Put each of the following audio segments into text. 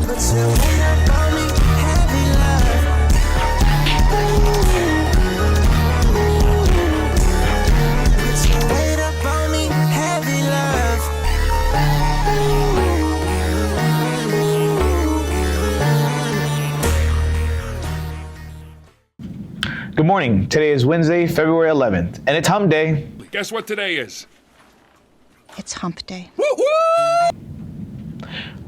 Good morning. Today is Wednesday, February 11th, and it's Hump Day. Guess what today is? It's Hump Day.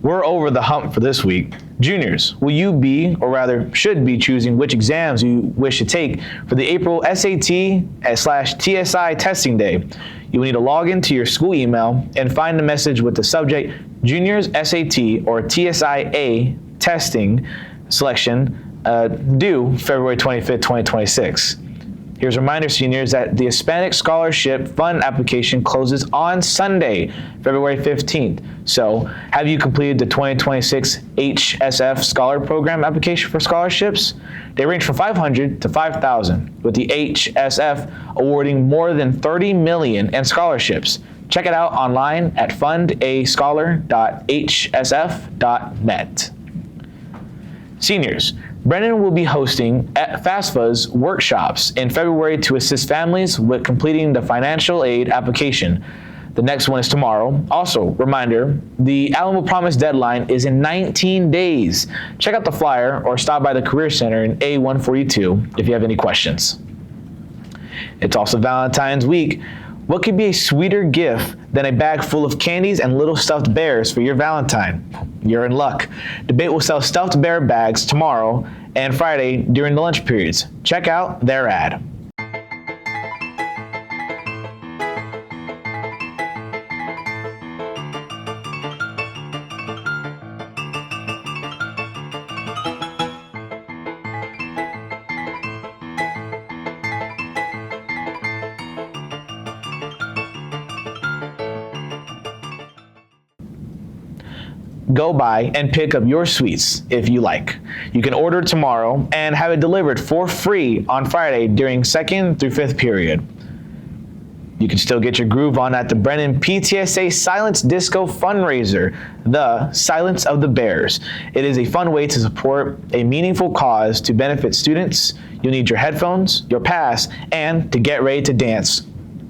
We're over the hump for this week. Juniors, will you be, or rather should be, choosing which exams you wish to take for the April SAT/TSI testing day? You will need to log into your school email and find a message with the subject Juniors SAT or TSIA testing selection due February 25th, 2026. Here's a reminder, seniors, that the Hispanic Scholarship Fund application closes on Sunday, February 15th. So, have you completed the 2026 HSF Scholar Program application for scholarships? They range from $500 to $5,000, with the HSF awarding more than $30 million in scholarships. Check it out online at fundascholar.hsf.net. Seniors, Brennan will be hosting FAFSA's workshops in February to assist families with completing the financial aid application. The next one is tomorrow. Also, reminder, the Alamo Promise deadline is in 19 days. Check out the flyer or stop by the Career Center in A142 if you have any questions. It's also Valentine's week. What could be a sweeter gift than a bag full of candies and little stuffed bears for your Valentine? You're in luck. Debate will sell stuffed bear bags tomorrow and Friday during the lunch periods. Check out their ad. Go by and pick up your sweets if you like. You can order tomorrow and have it delivered for free on Friday during 2nd through 5th period. You can still get your groove on at the Brennan PTSA Silence Disco fundraiser, the Silence of the Bears. It is a fun way to support a meaningful cause to benefit students. You'll need your headphones, your pass, and to get ready to dance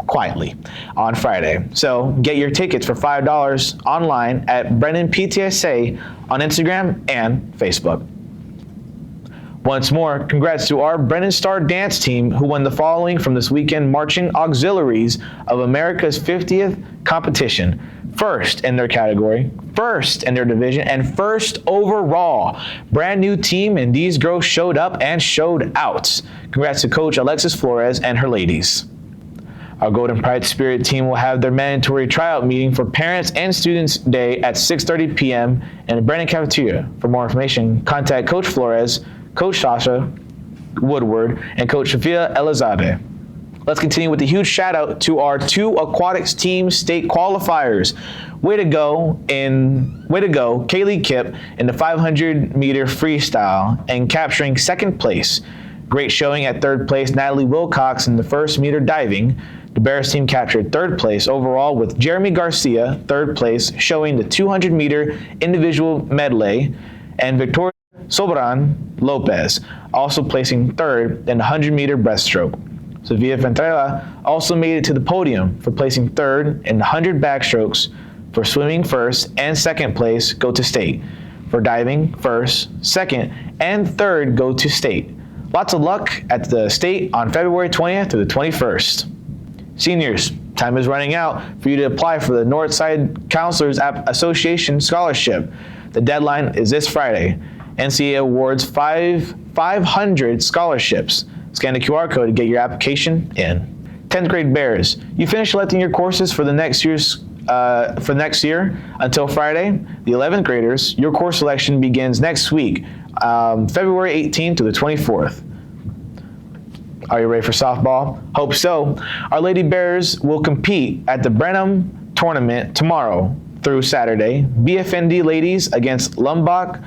quietly on Friday. So get your tickets for $5 online at Brennan PTSA on Instagram and Facebook. Once more, congrats to our Brennan Star dance team who won the following from this weekend Marching Auxiliaries of America's 50th competition. First in their category, first in their division, and first overall. Brand new team, and these girls showed up and showed out. Congrats to Coach Alexis Flores and her ladies. Our Golden Pride Spirit team will have their mandatory tryout meeting for Parents and Students Day at 6:30 p.m. in the Brennan Cafeteria. For more information, contact Coach Flores, Coach Sasha Woodward, and Coach Sophia Elizade. Let's continue with a huge shout out to our 2 Aquatics team state qualifiers. Way to go, Kaylee Kipp in the 500 meter freestyle and capturing 2nd place. Great showing at 3rd place, Natalie Wilcox in the 100 meter diving. The Bears team captured 3rd place overall with Jeremy Garcia, 3rd place, showing the 200 meter individual medley, and Victoria Sobran Lopez also placing 3rd in the 100 meter breaststroke. Sevilla Ventrella also made it to the podium for placing 3rd in the 100 backstrokes. For swimming, 1st and 2nd place go to state. For diving, 1st, 2nd, and 3rd go to state. Lots of luck at the state on February 20th to the 21st. Seniors, time is running out for you to apply for the Northside Counselors Association Scholarship. The deadline is this Friday. NCAA awards 500 scholarships. Scan the QR code to get your application in. 10th grade Bears, you finished selecting your courses for the next year until Friday. The 11th graders, your course selection begins next week, February 18th to the 24th. Are you ready for softball? Hope so. Our Lady Bears will compete at the Brenham tournament tomorrow through Saturday. BFND ladies against Lumbach,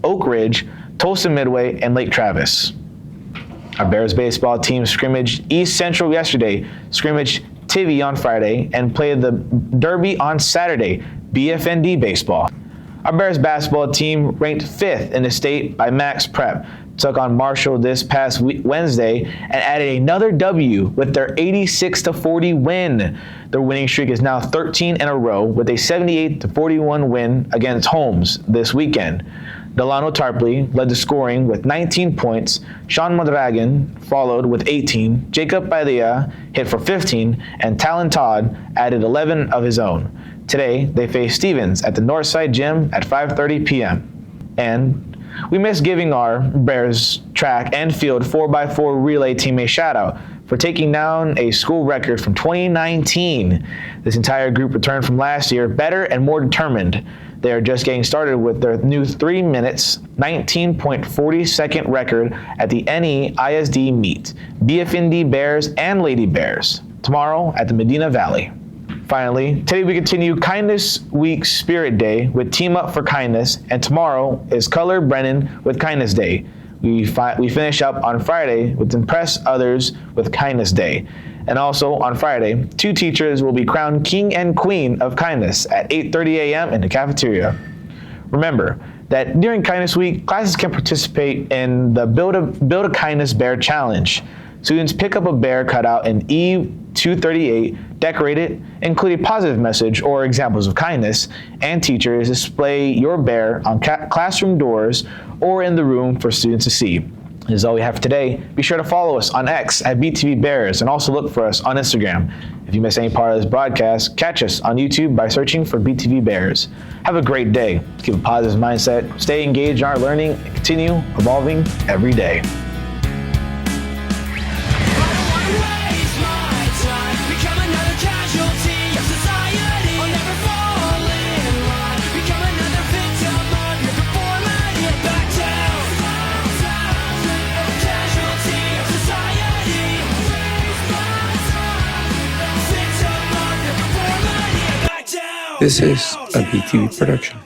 Oak Ridge, Tulsa Midway, and Lake Travis. Our Bears baseball team scrimmaged East Central yesterday, scrimmaged Tivy on Friday, and played the Derby on Saturday. BFND baseball. Our Bears basketball team, ranked 5th in the state by Max Prep, took on Marshall this past Wednesday and added another W with their 86-40 win. Their winning streak is now 13 in a row with a 78-41 win against Holmes this weekend. Delano Tarpley led the scoring with 19 points. Sean Mondragon followed with 18. Jacob Bailea hit for 15, and Talon Todd added 11 of his own. Today, they face Stevens at the Northside gym at 5:30 p.m. And we miss giving our Bears track and field 4x4 relay team a shout out for taking down a school record from 2019. This entire group returned from last year better and more determined. They are just getting started with their new 3 minutes, 19.40 second record at the NE ISD meet, BFND Bears and Lady Bears, tomorrow at the Medina Valley. Finally, today we continue Kindness Week Spirit Day with Team Up for Kindness, and tomorrow is Color Brennan with Kindness Day. We finish up on Friday with Impress Others with Kindness Day. And also on Friday, 2 teachers will be crowned King and Queen of Kindness at 8:30 a.m. in the cafeteria. Remember that during Kindness Week, classes can participate in the Build a Kindness Bear Challenge. Students pick up a bear cutout in E238, decorate it, include a positive message or examples of kindness, and teachers display your bear on classroom doors or in the room for students to see. This is all we have for today. Be sure to follow us on X at BTV Bears and also look for us on Instagram. If you miss any part of this broadcast, catch us on YouTube by searching for BTV Bears. Have a great day. Keep a positive mindset, stay engaged in our learning, and continue evolving every day. This is a BTV production.